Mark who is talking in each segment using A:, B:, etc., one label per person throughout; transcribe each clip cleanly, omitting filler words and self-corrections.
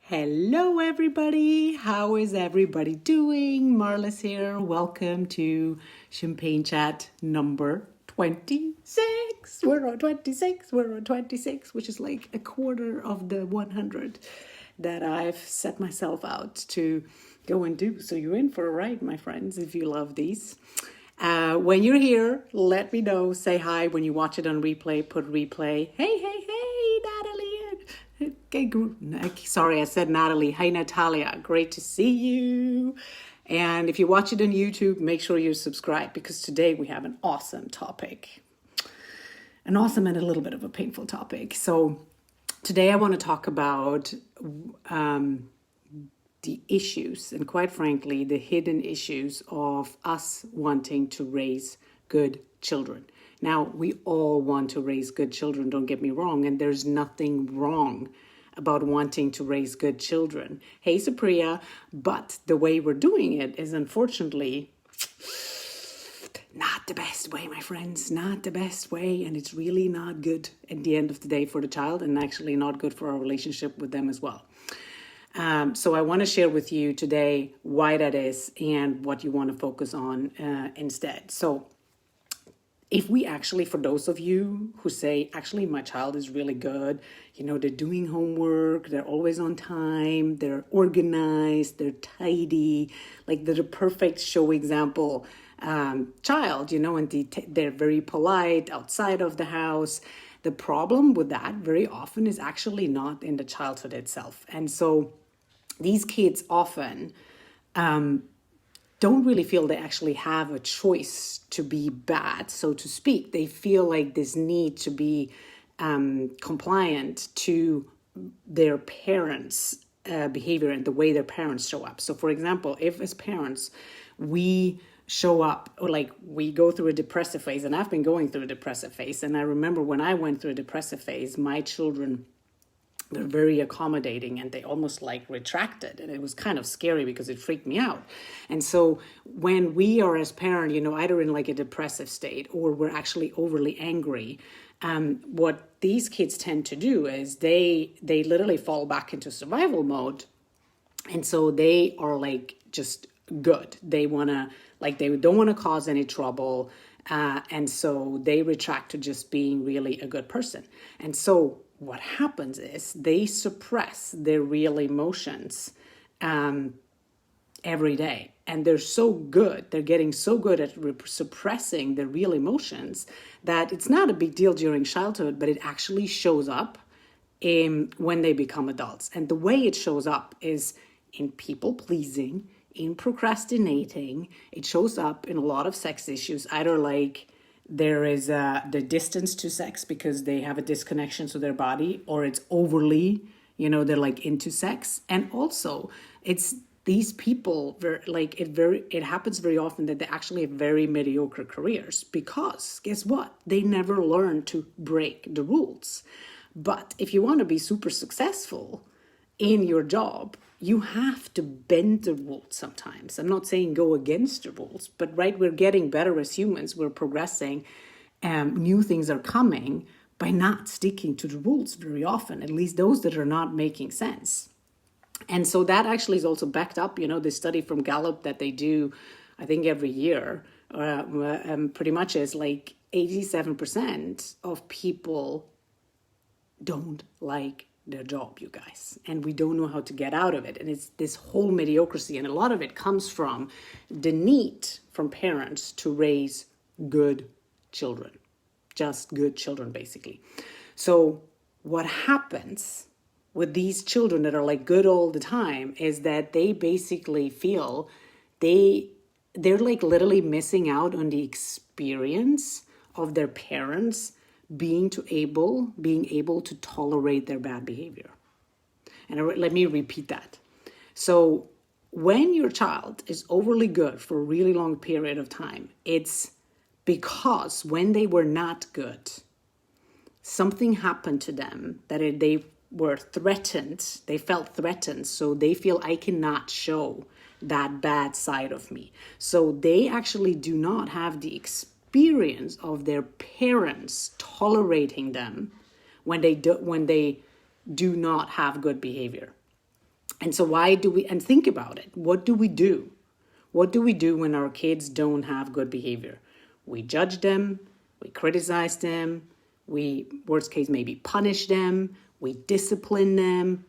A: Hello, everybody. How is everybody doing? Marla's here. Welcome to Champagne Chat number 26. We're on 26. We're on 26, which is like a quarter of the 100 that I've set myself out to go and do. So you're in for a ride, my friends, if you love these. When you're here, let me know. Say hi. When you watch it on replay, put replay. Hey, Natalie. Okay, sorry, I said Natalie. Hi, Natalia. Great to see you. And if you watch it on YouTube, make sure you subscribe because today we have an awesome topic. An awesome and a little bit of a painful topic. So today I want to talk about the issues and quite frankly, the hidden issues of us wanting to raise good children. Now, we all want to raise good children, don't get me wrong, and there's nothing wrong about wanting to raise good children. Hey, Supriya, but the way we're doing it is unfortunately not the best way, my friends, not the best way, and it's really not good at the end of the day for the child and actually not good for our relationship with them as well. So I want to share with you today why that is and what you want to focus on instead. So if we actually, for those of you who say, actually, my child is really good, they're doing homework, they're always on time, they're organized, they're tidy, like they're the perfect show example child, and they're very polite outside of the house. The problem with that very often is actually not in the childhood itself. And so these kids often don't really feel they actually have a choice to be bad, so to speak. They feel like this need to be compliant to their parents' behavior and the way their parents show up. So for example, if as parents, we show up or like we go through a depressive phase, and I've been going through a depressive phase. And I remember when I went through a depressive phase, my children were very accommodating and they almost like retracted. And it was kind of scary because it freaked me out. And so when we are as parents, either in like a depressive state or we're actually overly angry, what these kids tend to do is they literally fall back into survival mode. And so they are like just good. They want to they don't want to cause any trouble. And so they retract to just being really a good person. And so what happens is they suppress their real emotions every day. And they're so good. They're getting so good at suppressing their real emotions that it's not a big deal during childhood, but it actually shows up when they become adults. And the way it shows up is in people pleasing, in procrastinating. It shows up in a lot of sex issues, either like there is the distance to sex because they have a disconnection to their body, or it's overly, they're like into sex. And also it's these people, it happens very often that they actually have very mediocre careers because guess what? They never learn to break the rules. But if you want to be super successful in your job, you have to bend the rules sometimes. I'm not saying go against the rules, but we're getting better as humans. We're progressing. New things are coming by not sticking to the rules very often, at least those that are not making sense. And so that actually is also backed up, the study from Gallup that they do, I think every year, pretty much is like 87% of people don't like their job, you guys, and we don't know how to get out of it. And it's this whole mediocrity, and a lot of it comes from the need from parents to raise good children, just good children, basically. So what happens with these children that are like good all the time is that they basically feel they're like literally missing out on the experience of their parents being able to tolerate their bad behavior. And let me repeat that. So when your child is overly good for a really long period of time, it's because when they were not good, something happened to them that they were threatened. They felt threatened. So they feel I cannot show that bad side of me. So they actually do not have the experience of their parents tolerating them when they do not have good behavior. And so and think about it. What do we do? What do we do when our kids don't have good behavior? We judge them, we criticize them, we, worst case, maybe punish them, we discipline them,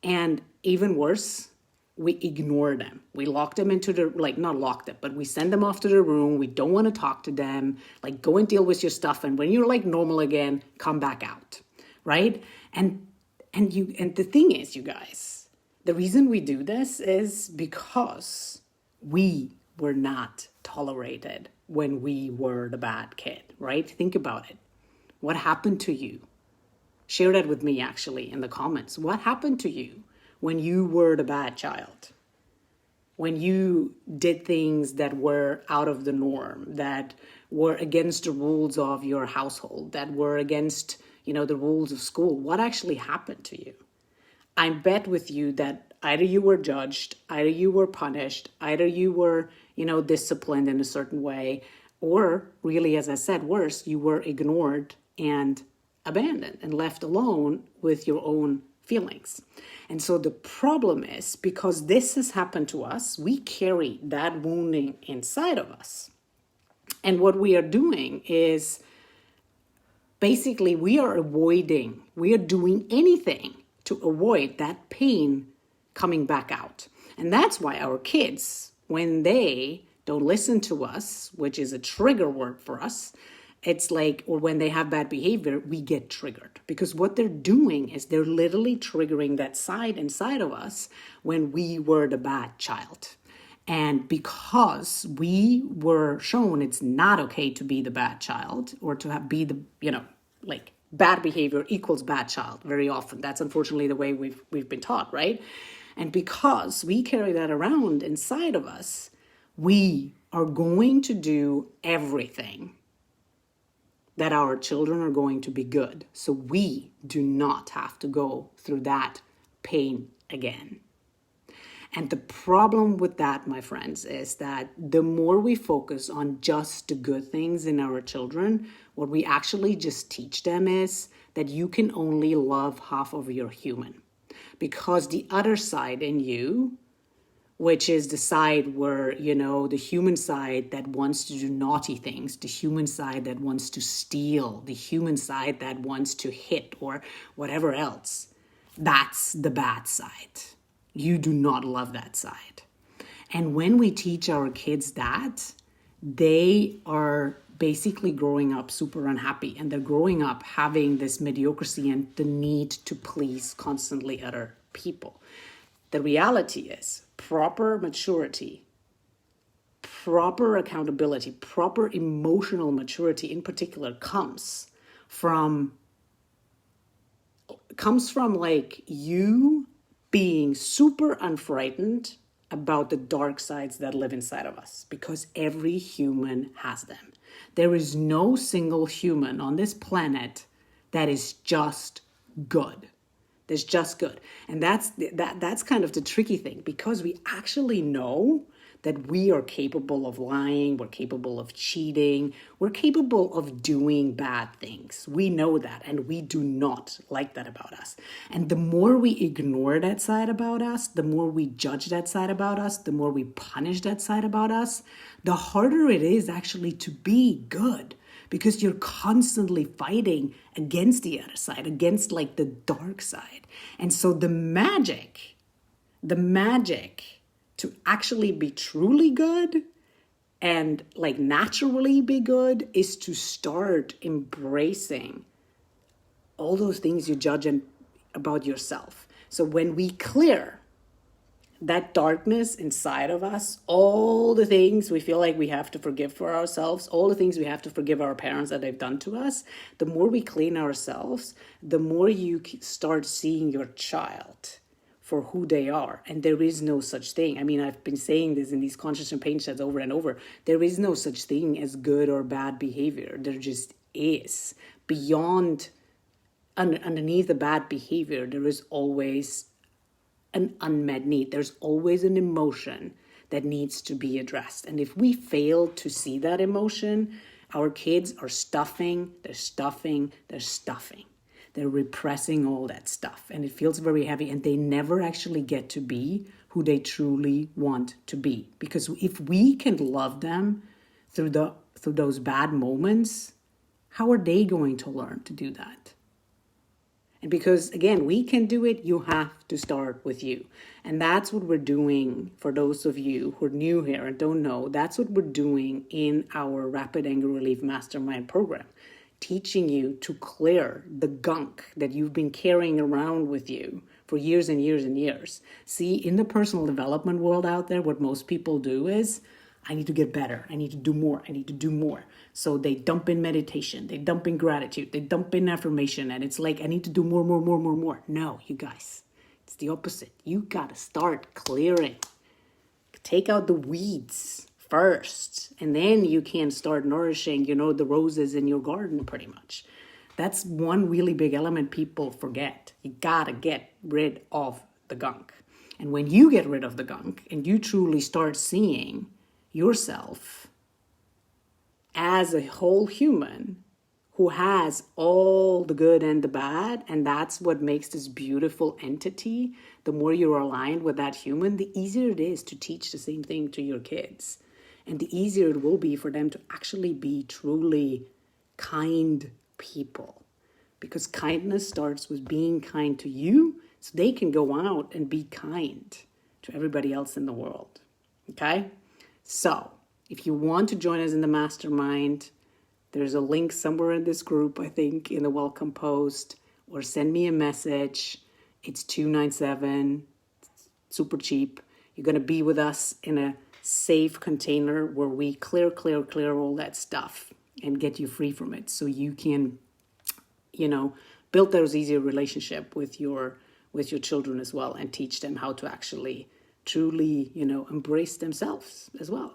A: and even worse, we ignore them. We lock them into the, like, not lock them, but we send them off to the room. We don't want to talk to them. Like, go and deal with your stuff. And when you're like normal again, come back out, right? And the thing is, you guys, the reason we do this is because we were not tolerated when we were the bad kid, right? Think about it. What happened to you? Share that with me, actually, in the comments. What happened to you when you were the bad child? When you did things that were out of the norm, that were against the rules of your household, that were against, the rules of school? What actually happened to you? I bet with you that either you were judged, either you were punished, either you were, disciplined in a certain way, or really, as I said, worse, you were ignored and abandoned and left alone with your own feelings. And so the problem is, because this has happened to us, we carry that wounding inside of us. And what we are doing is basically we are doing anything to avoid that pain coming back out. And that's why our kids, when they don't listen to us, which is a trigger word for us, it's like, or when they have bad behavior, we get triggered. Because what they're doing is they're literally triggering that side inside of us when we were the bad child. And because we were shown it's not okay to be the bad child or to be the, bad behavior equals bad child very often. That's unfortunately the way we've been taught, right? And because we carry that around inside of us, we are going to do everything that our children are going to be good. So we do not have to go through that pain again. And the problem with that, my friends, is that the more we focus on just the good things in our children, what we actually just teach them is that you can only love half of your human. Because the other side in you, which is the side where, the human side that wants to do naughty things, the human side that wants to steal, the human side that wants to hit or whatever else, that's the bad side. You do not love that side. And when we teach our kids that, they are basically growing up super unhappy, and they're growing up having this mediocrity and the need to please constantly other people. The reality is proper maturity, proper accountability, proper emotional maturity in particular comes from like you being super unfrightened about the dark sides that live inside of us, because every human has them. There is no single human on this planet that is just good. There's just good. And that's kind of the tricky thing, because we actually know that we are capable of lying, we're capable of cheating, we're capable of doing bad things. We know that, and we do not like that about us. And the more we ignore that side about us, the more we judge that side about us, the more we punish that side about us, the harder it is actually to be good. Because you're constantly fighting against the other side, against like the dark side. And so the magic to actually be truly good and like naturally be good is to start embracing all those things you judge about yourself. So when we clear that darkness inside of us, all the things we feel like we have to forgive for ourselves, all the things we have to forgive our parents that they've done to us, the more we clean ourselves, the more you start seeing your child for who they are. And there is no such thing. I mean, I've been saying this in these conscious and pain chats over and over. There is no such thing as good or bad behavior. There just is. Underneath the bad behavior, there is always an unmet need. There's always an emotion that needs to be addressed. And if we fail to see that emotion, our kids are stuffing. They're repressing all that stuff, and it feels very heavy, and they never actually get to be who they truly want to be. Because if we can love them through those bad moments, how are they going to learn to do that? And because, again, we can do it, you have to start with you. And that's what we're doing for those of you who are new here and don't know. That's what we're doing in our Rapid Anger Relief Mastermind program. Teaching you to clear the gunk that you've been carrying around with you for years and years and years. See, in the personal development world out there, what most people do is, I need to get better. I need to do more. I need to do more. So they dump in meditation. They dump in gratitude. They dump in affirmation. And it's like, I need to do more, more, more, more, more. No, you guys, it's the opposite. You got to start clearing. Take out the weeds first. And then you can start nourishing, the roses in your garden pretty much. That's one really big element people forget. You got to get rid of the gunk. And when you get rid of the gunk and you truly start seeing yourself as a whole human who has all the good and the bad, and that's what makes this beautiful entity. The more you're aligned with that human, the easier it is to teach the same thing to your kids. And the easier it will be for them to actually be truly kind people. Because kindness starts with being kind to you, so they can go out and be kind to everybody else in the world. Okay? So, if you want to join us in the mastermind, there's a link somewhere in this group, I think, in the welcome post, or send me a message. It's $297, super cheap. You're going to be with us in a safe container where we clear all that stuff and get you free from it, so you can, build those easier relationship with your children as well, and teach them how to actually truly, embrace themselves as well.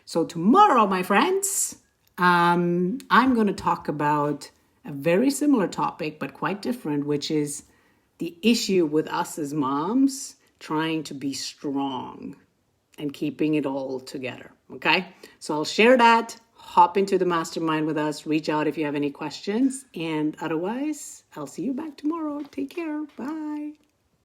A: So tomorrow, my friends, I'm going to talk about a very similar topic, but quite different, which is the issue with us as moms trying to be strong and keeping it all together. Okay? So I'll share that. Hop into the mastermind with us. Reach out if you have any questions. And otherwise, I'll see you back tomorrow. Take care. Bye.